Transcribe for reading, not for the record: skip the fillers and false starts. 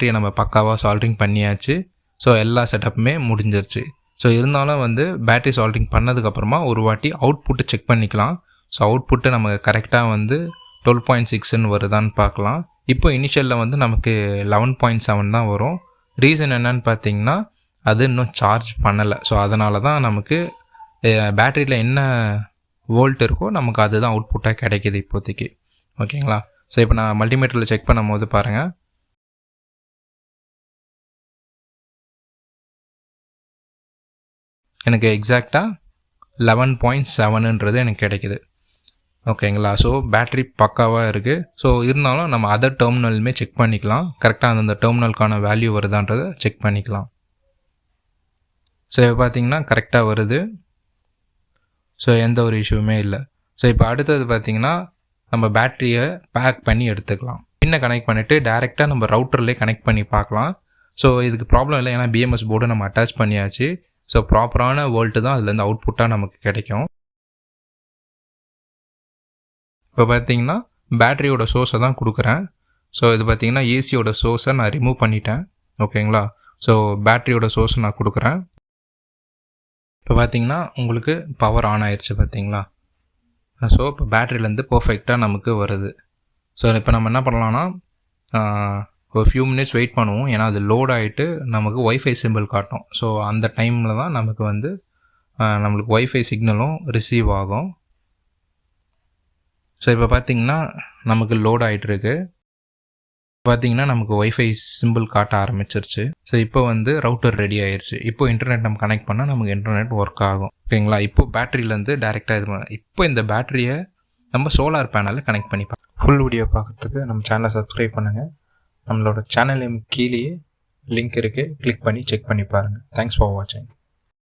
பேட்டரியை நம்ம பக்காவாக சால்ட்ரிங் பண்ணியாச்சு. ஸோ எல்லா செட்டப்புமே முடிஞ்சிருச்சு. ஸோ இருந்தாலும் வந்து பேட்டரி சால்ட்ரிங் பண்ணதுக்கப்புறமா ஒரு வாட்டி அவுட்புட்டு செக் பண்ணிக்கலாம். ஸோ அவுட்புட்டு நமக்கு கரெக்டாக வந்து 12.6ன்னு வருதான்னு பார்க்கலாம். இப்போ இனிஷியலில் வந்து நமக்கு 11.7 தான் வரும். ரீசன் என்னன்னு பார்த்தீங்கன்னா, அது இன்னும் சார்ஜ் பண்ணலை. ஸோ அதனால தான் நமக்கு பேட்டரியில் என்ன வோல்ட் இருக்கோ நமக்கு அதுதான் அவுட்புட்டாக கிடைக்கிது இப்போதைக்கு. ஓகேங்களா? ஸோ இப்போ நான் மல்டிமீட்டரில் செக் பண்ணும்போது பாருங்கள், எனக்கு எக்ஸாக்டாக 11.7ன்றது எனக்கு கிடைக்கிது. ஓகேங்களா? ஸோ பேட்ரி பக்காவாக இருக்குது. ஸோ இருந்தாலும் நம்ம அதர் டெர்மினலுமே செக் பண்ணிக்கலாம். கரெக்டாக அந்தந்த டெர்மினலுக்கான வேல்யூ வருதான்றதை செக் பண்ணிக்கலாம். ஸோ இப்போ பார்த்தீங்கன்னா கரெக்டாக வருது. ஸோ எந்த ஒரு இஷ்யூவுமே இல்லை. ஸோ இப்போ அடுத்தது பார்த்தீங்கன்னா நம்ம பேட்டரியை பேக் பண்ணி எடுத்துக்கலாம். பின்னை கனெக்ட் பண்ணிவிட்டு டேரெக்டாக நம்ம ரவுட்டர்லேயே கனெக்ட் பண்ணி பார்க்கலாம். ஸோ இதுக்கு ப்ராப்ளம் இல்லை, ஏன்னா பிஎம்எஸ் போர்டு நம்ம அட்டாச் பண்ணியாச்சு. ஸோ ப்ராப்பரான வோல்ட்டு தான் அதுலேருந்து அவுட்புட்டாக நமக்கு கிடைக்கும். இப்போ பார்த்தீங்கன்னா பேட்டரியோட சோர்ஸை தான் கொடுக்குறேன். ஸோ இது பார்த்தீங்கன்னா ஏசியோட சோர்ஸை நான் ரிமூவ் பண்ணிட்டேன். ஓகேங்களா? ஸோ பேட்டரியோட சோர்ஸை நான் கொடுக்குறேன். இப்போ பார்த்தீங்கன்னா உங்களுக்கு பவர் ஆன் ஆயிடுச்சு பார்த்தீங்களா? ஸோ இப்போ பேட்டரியிலேருந்து பர்ஃபெக்டாக நமக்கு வருது. ஸோ இப்போ நம்ம என்ன பண்ணலான்னா, ஒரு ஃபியூ மினிட்ஸ் வெயிட் பண்ணுவோம். ஏன்னா அது லோட் ஆகிட்டு நமக்கு ஒய்ஃபை சிம்பிள் காட்டும். ஸோ அந்த டைமில் தான் நமக்கு வந்து நம்மளுக்கு ஒய்ஃபை சிக்னலும் ரிசீவ் ஆகும். ஸோ இப்போ பார்த்தீங்கன்னா நமக்கு லோட் ஆகிட்டுருக்கு. பார்த்தீங்கன்னா நமக்கு ஒய்ஃபை சிம்பிள் காட்ட ஆரம்பிச்சிருச்சு. ஸோ இப்போ வந்து ரவுட்டர் ரெடி ஆயிடுச்சு. இப்போ இன்டர்நெட் நம்ம கனெக்ட் பண்ணால் நமக்கு இன்டர்நெட் ஒர்க் ஆகும். ஓகேங்களா? இப்போ பேட்டரியிலேருந்து டேரெக்டாக இது இப்போ இந்த பேட்டரியை நம்ம சோலார் பேனலில் கனெக்ட் பண்ணி ஃபுல் வீடியோ பார்க்குறதுக்கு நம்ம சேனலை சப்ஸ்கிரைப் பண்ணுங்கள். நம்மளோட சேனல் நேம் கீழேயே லிங்க் இருக்குது, கிளிக் பண்ணி செக் பண்ணி பாருங்கள். தேங்க்ஸ் ஃபார் வாட்சிங்.